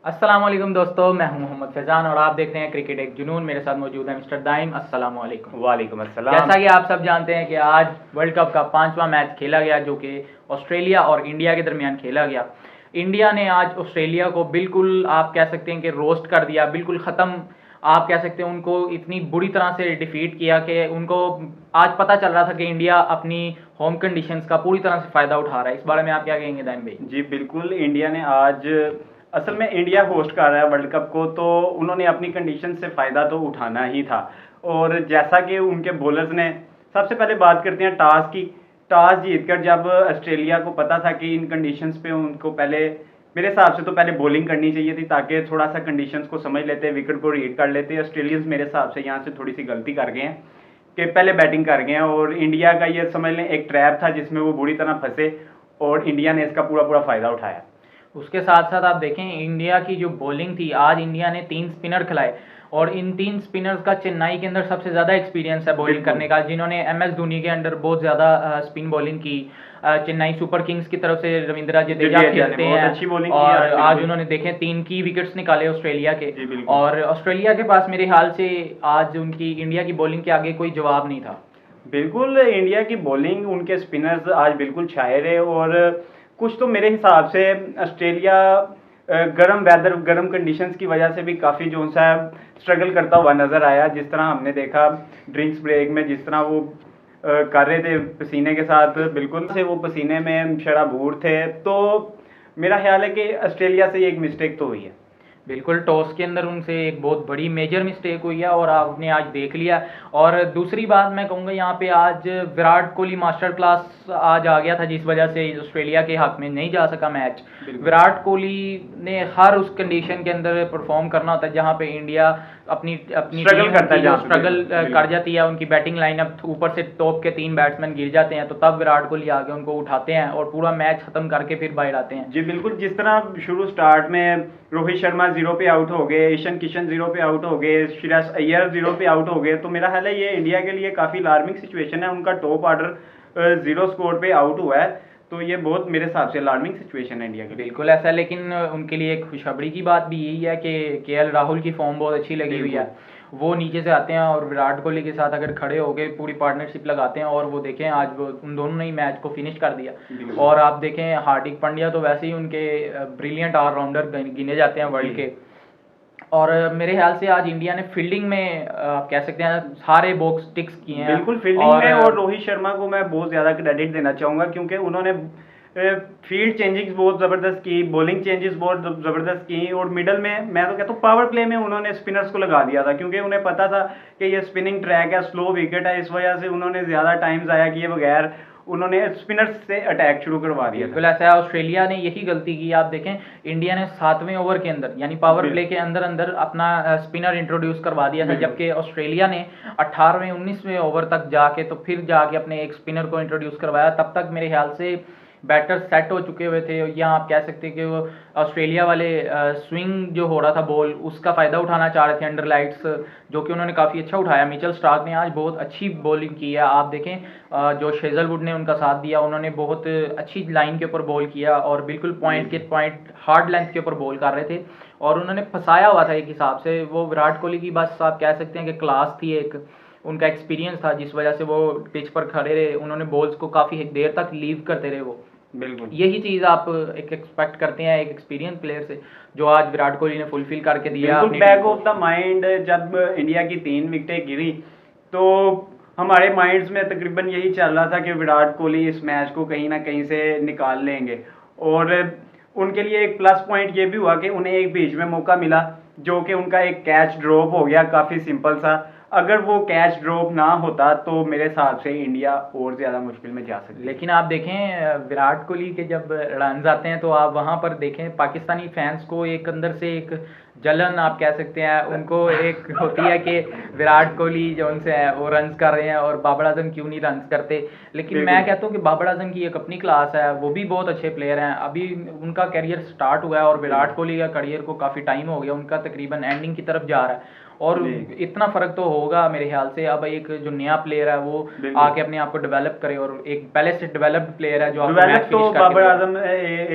अस्सलाम वालेकुम दोस्तों, मैं हूं मोहम्मद फैज़ान और आप देख रहे हैं क्रिकेट एक जुनून। मेरे साथ मौजूद है मिस्टर दाइम। अस्सलाम वालेकुम। वालेकुम अस्सलाम। जैसा कि आप सब जानते हैं कि आज वर्ल्ड कप का 5वां मैच खेला गया, जो कि ऑस्ट्रेलिया और इंडिया के दरमियान खेला गया। इंडिया ने आज ऑस्ट्रेलिया को बिल्कुल आप कह सकते हैं कि रोस्ट कर दिया, बिल्कुल ख़त्म। आप कह सकते हैं उनको इतनी बुरी तरह से डिफीट किया कि उनको आज पता चल रहा था कि इंडिया अपनी होम कंडीशंस का पूरी तरह से फ़ायदा उठा रहा है। इस बारे में आप क्या कहेंगे दाइम भाई? जी बिल्कुल, इंडिया ने आज असल में इंडिया होस्ट कर रहा है वर्ल्ड कप को, तो उन्होंने अपनी कंडीशन से फ़ायदा तो उठाना ही था। और जैसा कि उनके बॉलर्स ने, सबसे पहले बात करते हैं टॉस की। टॉस जीतकर जब ऑस्ट्रेलिया को पता था कि इन कंडीशंस पे उनको पहले, मेरे हिसाब से तो पहले बॉलिंग करनी चाहिए थी, ताकि थोड़ा सा कंडीशंस को समझ लेते, विकेट को रीड कर लेते। ऑस्ट्रेलियंस मेरे हिसाब से यहाँ से थोड़ी सी गलती कर गए हैं कि पहले बैटिंग कर गए हैं, और इंडिया का ये समझ लें एक ट्रैप था जिसमें वो बुरी तरह फंसे, और इंडिया ने इसका पूरा पूरा फ़ायदा उठाया। उसके साथ साथ आप देखें इंडिया की जो बॉलिंग थी, आज इंडिया ने 3 स्पिनर खिलाए और इन 3 स्पिनर्स का चेन्नई के अंदर सबसे ज़्यादा एक्सपीरियंस है बॉलिंग करने का, जिन्होंने एमएस धोनी के अंडर बहुत ज़्यादा स्पिन बॉलिंग की। चेन्नई सुपर किंग्स की तरफ से रविंद्रा जडेजा खेलते हैं अच्छी बॉलिंग और आज उन्होंने देखें 3 की विकेट्स निकाले ऑस्ट्रेलिया के। और ऑस्ट्रेलिया के पास मेरे ख्याल से आज उनकी इंडिया की बॉलिंग के आगे कोई जवाब नहीं था। बिल्कुल, इंडिया की बॉलिंग, उनके स्पिनर्स आज बिल्कुल छाए रहे। और कुछ तो मेरे हिसाब से ऑस्ट्रेलिया गर्म वेदर, गर्म कंडीशंस की वजह से भी काफ़ी जो सा स्ट्रगल करता हुआ नज़र आया। जिस तरह हमने देखा ड्रिंक्स ब्रेक में, जिस तरह वो कर रहे थे पसीने के साथ, बिल्कुल से वो पसीने में शराबूर थे। तो मेरा ख्याल है कि ऑस्ट्रेलिया से एक मिस्टेक तो हुई है। बिल्कुल, टॉस के अंदर उनसे एक बहुत बड़ी मेजर मिस्टेक हुई है और आपने आज देख लिया। और दूसरी बात मैं कहूँगा यहाँ पे आज विराट कोहली मास्टर क्लास आज आ गया था, जिस वजह से ऑस्ट्रेलिया के हक में नहीं जा सका मैच। विराट कोहली ने हर उस कंडीशन के अंदर परफॉर्म करना होता है जहाँ पे इंडिया अपनी अपनी स्ट्रगल करता है, स्ट्रगल कर जाती है। उनकी बैटिंग लाइनअप ऊपर से टॉप के 3 बैट्समैन गिर जाते हैं, तो तब विराट कोहली आके उनको उठाते हैं और पूरा मैच खत्म करके फिर बाहर आते हैं। जी बिल्कुल, जिस तरह शुरू स्टार्ट में रोहित शर्मा 0 पे आउट हो गए, ईशान किशन 0 पे आउट हो गए, श्रेयस अय्यर 0 पे आउट हो गए, तो मेरा ख्याल है ये इंडिया के लिए काफ़ी अलार्मिंग सिचुएशन है। उनका टॉप ऑर्डर 0 स्कोर पे आउट हुआ है, तो ये बहुत मेरे हिसाब से अलार्मिंग सिचुएशन है इंडिया के लिए। बिल्कुल ऐसा है, लेकिन उनके लिए एक खुशखबरी की बात भी यही है कि केएल राहुल की फॉर्म बहुत अच्छी लगी हुई है। वो नीचे से आते हैं और विराट कोहली के साथ अगर खड़े हो गए पूरी पार्टनरशिप लगाते हैं, और वो देखें आज वो उन दोनों ने ही मैच को फिनिश कर दिया। और आप देखें हार्दिक पांड्या तो वैसे ही उनके ब्रिलियंट ऑलराउंडर गिने जाते हैं वर्ल्ड के। और मेरे ख्याल से आज इंडिया ने फील्डिंग में आप कह सकते हैं सारे बॉक्स टिक्स किए हैं। बिल्कुल फील्डिंग में, और रोहित शर्मा को मैं बहुत ज़्यादा क्रेडिट देना चाहूँगा, क्योंकि उन्होंने फील्ड चेंजिंग्स बहुत ज़बरदस्त की, बॉलिंग चेंजेस बहुत ज़बरदस्त की, और मिडल में मैं तो कहता हूँ पावर प्ले में उन्होंने स्पिनर्स को लगा दिया था, क्योंकि उन्हें पता था कि ये स्पिनिंग ट्रैक है, स्लो विकेट है। इस वजह से उन्होंने ज़्यादा टाइम ज़ाया किए बगैर उन्होंने स्पिनर्स से अटैक शुरू करवा दिया। बिल्कुल ऐसा है, ऑस्ट्रेलिया ने यही गलती की। आप देखें इंडिया ने 7वें ओवर के अंदर यानी पावर प्ले के अंदर अंदर अपना स्पिनर इंट्रोड्यूस करवा दिया था, जबकि ऑस्ट्रेलिया ने 18वें 19वें ओवर तक जाके तो फिर जाके अपने एक स्पिनर को इंट्रोड्यूस करवाया। तब तक मेरे ख्याल से बैटर सेट हो चुके हुए थे, या आप कह सकते हैं कि वो ऑस्ट्रेलिया वाले स्विंग जो हो रहा था बॉल, उसका फ़ायदा उठाना चाह रहे थे अंडर लाइट्स, जो कि उन्होंने काफ़ी अच्छा उठाया। मिचेल स्टार्क ने आज बहुत अच्छी बॉलिंग की है। आप देखें जो हेजलवुड ने उनका साथ दिया, उन्होंने बहुत अच्छी लाइन के ऊपर बॉल किया और बिल्कुल पॉइंट हार्ड लेंथ के ऊपर बॉल कर रहे थे, और उन्होंने फंसाया हुआ था एक हिसाब से। वो विराट कोहली की बस आप कह सकते हैं कि क्लास थी, एक उनका एक्सपीरियंस था, जिस वजह से वो पिच पर खड़े रहे। उन्होंने बॉल्स को काफ़ी देर तक लीव करते रहे वो। बिल्कुल यही चीज़ आप एक एक्सपेक्ट करते हैं एक एक्सपीरियंस प्लेयर से, जो आज विराट कोहली ने फुलफिल करके दिया। बिल्कुल बैक ऑफ द माइंड, जब इंडिया की 3 विकेटें गिरी तो हमारे माइंड्स में तकरीबन यही चल रहा था कि विराट कोहली इस मैच को कहीं ना कहीं से निकाल लेंगे। और उनके लिए एक प्लस पॉइंट ये भी हुआ कि उन्हें एक बीच में मौका मिला, जो कि उनका एक कैच ड्रॉप हो गया, काफ़ी सिंपल सा। अगर वो कैच ड्रॉप ना होता तो मेरे हिसाब से इंडिया और ज़्यादा मुश्किल में जा सकती। लेकिन आप देखें विराट कोहली के जब रन आते हैं तो आप वहाँ पर देखें पाकिस्तानी फैंस को एक अंदर से एक जलन आप कह सकते हैं उनको एक होती है कि विराट कोहली जो उनसे है वो रन्स कर रहे हैं और बाबर आजम क्यों नहीं रन्स करते। लेकिन मैं बिल्कुल कहता हूँ कि बाबर आजम की एक अपनी क्लास है, वो भी बहुत अच्छे प्लेयर हैं, अभी उनका करियर स्टार्ट हुआ है और विराट जी कोहली का करियर को काफ़ी टाइम हो गया, उनका तकरीबन एंडिंग की तरफ जा रहा है। और जी इतना फ़र्क तो होगा मेरे ख्याल से, अब एक जो नया प्लेयर है वो बिल्कुल। आके अपने आप को डेवलप करे, और एक पहले से डेवलप्ड प्लेयर है जो आपको मैच डेवलप तो फिनिश करके बाबर देगा। आजम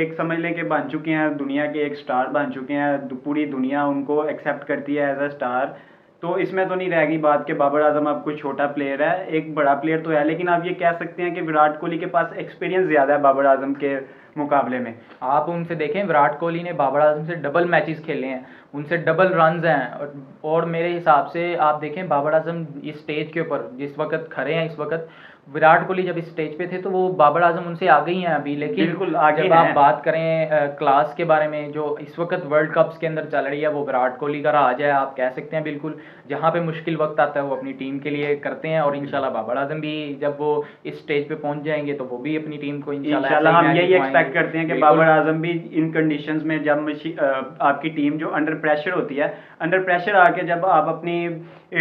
एक समझ लें कि बन चुके हैं, दुनिया के एक स्टार बन चुके हैं, पूरी दुनिया उनको एक्सेप्ट करती है एज अ स्टार। तो इसमें तो नहीं रहेगी बात कि बाबर आजम अब कोई छोटा प्लेयर है, एक बड़ा प्लेयर तो है, लेकिन आप ये कह सकते हैं कि विराट कोहली के पास एक्सपीरियंस ज़्यादा है बाबर आजम के मुकाबले में। आप उनसे देखें, विराट कोहली ने बाबर आजम से डबल मैचेस खेले हैं, उनसे डबल रन्स हैं, और मेरे हिसाब से आप देखें बाबर आजम इस स्टेज के ऊपर जिस वक्त खड़े हैं इस वक्त, विराट कोहली जब इस स्टेज पे थे तो वो बाबर आजम उनसे आगे ही हैं अभी। लेकिन बिल्कुल आगे जब आप हैं। बात करें क्लास के बारे में जो इस वक्त वर्ल्ड कप्स के अंदर चल रही है, वो विराट कोहली का राज है आप कह सकते हैं। बिल्कुल जहाँ पे मुश्किल वक्त आता है वो अपनी टीम के लिए करते हैं, और इंशाल्लाह बाबर आजम भी जब वो इस स्टेज पे पहुंच जाएंगे तो वो भी अपनी टीम को इंशाल्लाह ऐसे इंशाल्लाह ही हम मैच यही जितवाएंगे। एक्सपेक्ट करते हैं कि बिल्कुल। बाबर आजम भी इन कंडीशंस में, जब आपकी टीम जो अंडर प्रेशर होती है, अंडर प्रेशर आके जब आप अपनी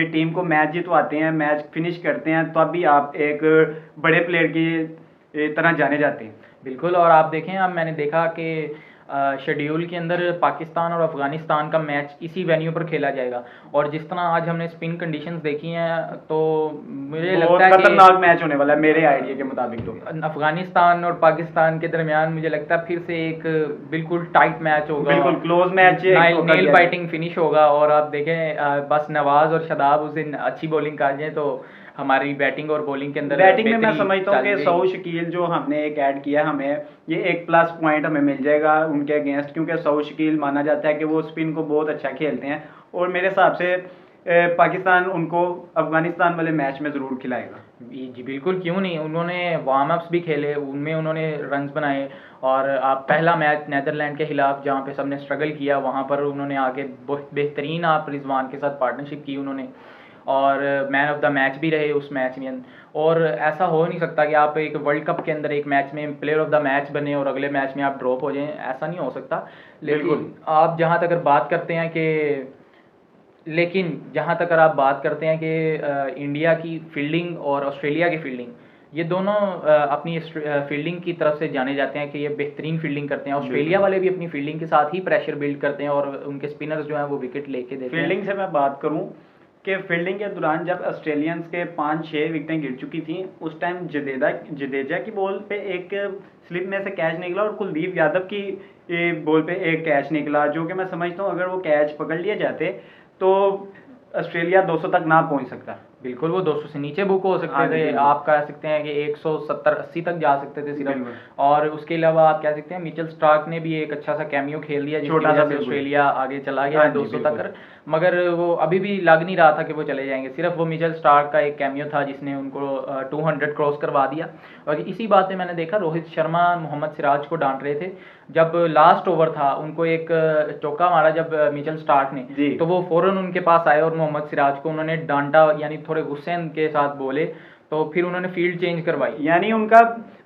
टीम को मैच जितवाते हैं, मैच फिनिश करते हैं, तब भी आप एक बड़े प्लेयर की तरह जाने जाते हैं। बिल्कुल। और आप देखें, अब मैंने देखा कि शेड्यूल के अंदर पाकिस्तान और अफगानिस्तान का मैच इसी वेन्यू पर खेला जाएगा, और जिस तरह आज हमने स्पिन कंडीशंस देखी हैं तो मुझे बहुत लगता है कि खतरनाक मैच होने वाला है मेरे आइडिया के मुताबिक तो। अफगानिस्तान और पाकिस्तान के दरमियान मुझे लगता है फिर से एक बिल्कुल टाइट मैच होगा, बिल्कुल close match nail biting finish होगा। और आप देखें बस नवाज और शादाब उस दिन अच्छी बॉलिंग कर जाए तो हमारी बैटिंग और बॉलिंग के अंदर बैटिंग में मैं बेहतरी समझता हूँ चल कि जाएगी। सऊ शकील जो हमने एक ऐड किया, हमें ये एक प्लस पॉइंट हमें मिल जाएगा उनके अगेंस्ट, क्योंकि सऊ शकील माना जाता है कि वो स्पिन को बहुत अच्छा खेलते हैं, और मेरे हिसाब से पाकिस्तान उनको अफगानिस्तान वाले मैच में ज़रूर खिलाएगा। जी बिल्कुल, क्यों नहीं, उन्होंने वार्म अप्स भी खेले, उनमें उन्होंने रन्स बनाए। और आप पहला मैच नीदरलैंड के खिलाफ जहाँ पे सबने स्ट्रगल किया वहाँ पर उन्होंने आके बहुत बेहतरीन आप रिजवान के साथ पार्टनरशिप की उन्होंने, और मैन ऑफ द मैच भी रहे उस मैच में। और ऐसा हो नहीं सकता कि आप एक वर्ल्ड कप के अंदर एक मैच में प्लेयर ऑफ द मैच बने और अगले मैच में आप ड्रॉप हो जाएं, ऐसा नहीं हो सकता। लेकिन आप जहाँ तक बात करते हैं कि लेकिन जहाँ तक अगर आप बात करते हैं कि इंडिया की फील्डिंग और ऑस्ट्रेलिया की फील्डिंग, ये दोनों अपनी फील्डिंग की तरफ से जाने जाते हैं कि ये बेहतरीन फील्डिंग करते हैं। ऑस्ट्रेलिया वाले भी अपनी फील्डिंग के साथ ही प्रेशर बिल्ड करते हैं, और उनके स्पिनर्स जो हैं वो विकेट लेके देते हैं। फील्डिंग से मैं बात करूं कि फील्डिंग के दौरान जब ऑस्ट्रेलियंस के 5-6 विकेटें गिर चुकी थी, उस टाइम जडेजा की बॉल पे एक स्लिप में से कैच निकला, और कुलदीप यादव की बॉल पे एक कैच निकला, जो कि मैं समझता हूँ अगर वो कैच पकड़ लिए जाते तो ऑस्ट्रेलिया 200 तक ना पहुंच सकता। बिल्कुल, वो 200 से नीचे बुक हो सकते हाँ थे, जी, आप कह सकते हैं कि 170-80 तक जा सकते थे बिल्कुल। सिर्फ। और उसके अलावा आप कह सकते हैं मिचेल स्टार्क ने भी एक अच्छा सा कैमियो खेल दिया जिसकी छोटा सा, वजह से बिल्कुल। ऑस्ट्रेलिया आगे चला गया हाँ जी, 200 बिल्कुल। तक। मगर वो अभी भी लग नहीं रहा था कि वो चले जाएंगे, सिर्फ वो मिचेल स्टार्क का एक कैमियो था जिसने उनको 200 क्रॉस करवा दिया। और इसी बात में मैंने देखा रोहित शर्मा मोहम्मद सिराज को डांट रहे थे, जब लास्ट ओवर था उनको एक चौका मारा जब मिचेल स्टार्क ने, जी। तो वो फौरन उनके पास आए और मोहम्मद सिराज को उन्होंने डांटा, यानी थोड़े गुस्से के साथ बोले, तो फिर उन्होंने फील्ड चेंज करवाई। यानी उनका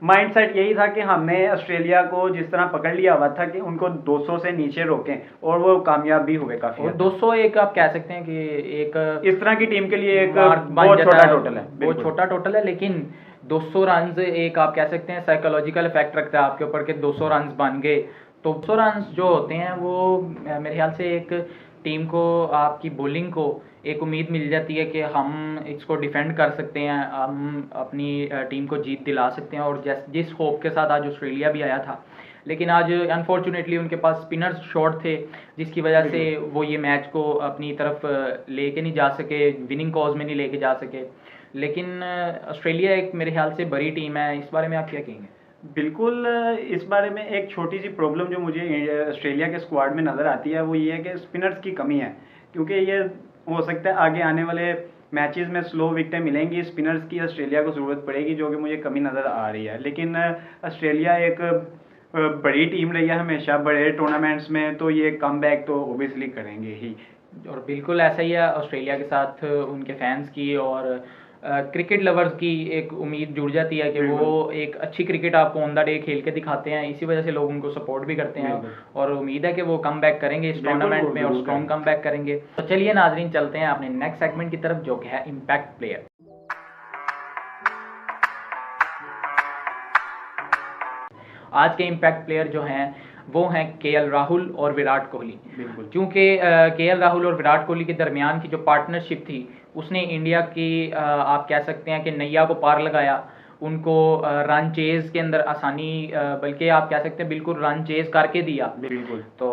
माइंडसेट यही था कि हमने ऑस्ट्रेलिया को जिस तरह पकड़ लिया हुआ था कि उनको 200 से नीचे रोकें, और वो कामयाब भी हुए काफी और हद तक। 200 एक आप कह सकते हैं कि एक इस तरह की टीम के लिए एक मार्क बन बहुत जाता छोटा है, टोटल है। वो बिल्कुल। छोटा टोटल है, लेकिन 200 रन एक आप कह सकते हैं साइकोलॉजिकल इफेक्ट रखता है आपके ऊपर कि 200 रन बन गए। तो 200 रन जो होते हैं वो मेरे ख्याल से एक टीम को, आपकी बॉलिंग को एक उम्मीद मिल जाती है कि हम इसको डिफेंड कर सकते हैं, हम अपनी टीम को जीत दिला सकते हैं। और जिस होप के साथ आज ऑस्ट्रेलिया भी आया था, लेकिन आज अनफॉर्चुनेटली उनके पास स्पिनर्स शॉर्ट थे, जिसकी वजह से वो ये मैच को अपनी तरफ लेके नहीं जा सके, विनिंग कॉज में नहीं लेके जा सके। लेकिन ऑस्ट्रेलिया एक मेरे ख्याल से बड़ी टीम है, इस बारे में आप क्या कहेंगे? बिल्कुल, इस बारे में एक छोटी सी प्रॉब्लम जो मुझे ऑस्ट्रेलिया के स्क्वाड में नज़र आती है वो ये है कि स्पिनर्स की कमी है, क्योंकि ये हो सकता है आगे आने वाले मैचेस में स्लो विकेटें मिलेंगी, स्पिनर्स की ऑस्ट्रेलिया को ज़रूरत पड़ेगी, जो कि मुझे कमी नज़र आ रही है। लेकिन ऑस्ट्रेलिया एक बड़ी टीम रही है हमेशा बड़े टूर्नामेंट्स में, तो ये कमबैक तो ओबियसली करेंगे ही। और बिल्कुल ऐसा ही है ऑस्ट्रेलिया के साथ उनके फैंस की, और क्रिकेट लवर्स की एक उम्मीद जुड़ जाती है कि वो एक अच्छी क्रिकेट आपको ऑन द डे खेल के दिखाते हैं, इसी वजह से लोग उनको सपोर्ट भी करते हैं और उम्मीद है कि वो कम बैक करेंगे इस टूर्नामेंट में और स्ट्रॉन्ग कम बैक करेंगे। तो चलिए नाजरीन चलते हैं अपने नेक्स्ट सेगमेंट की तरफ जो कि है इम्पैक्ट प्लेयर। आज के इम्पैक्ट प्लेयर जो हैं वो हैं केएल राहुल और विराट कोहली। क्योंकि केएल राहुल और विराट कोहली के दरमियान की जो पार्टनरशिप थी उसने इंडिया की आप कह सकते हैं कि नैया को पार लगाया, उनको रन चेज के अंदर आसानी बल्कि आप कह सकते हैं बिल्कुल रन चेज करके दिया। बिल्कुल। तो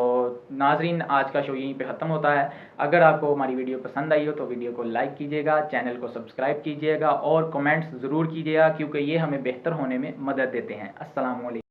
नाजरीन आज का शो यहीं पे ख़त्म होता है। अगर आपको हमारी वीडियो पसंद आई हो तो वीडियो को लाइक कीजिएगा, चैनल को सब्सक्राइब कीजिएगा और कमेंट्स ज़रूर कीजिएगा क्योंकि ये हमें बेहतर होने में मदद देते हैं। अस्सलाम वालेकुम।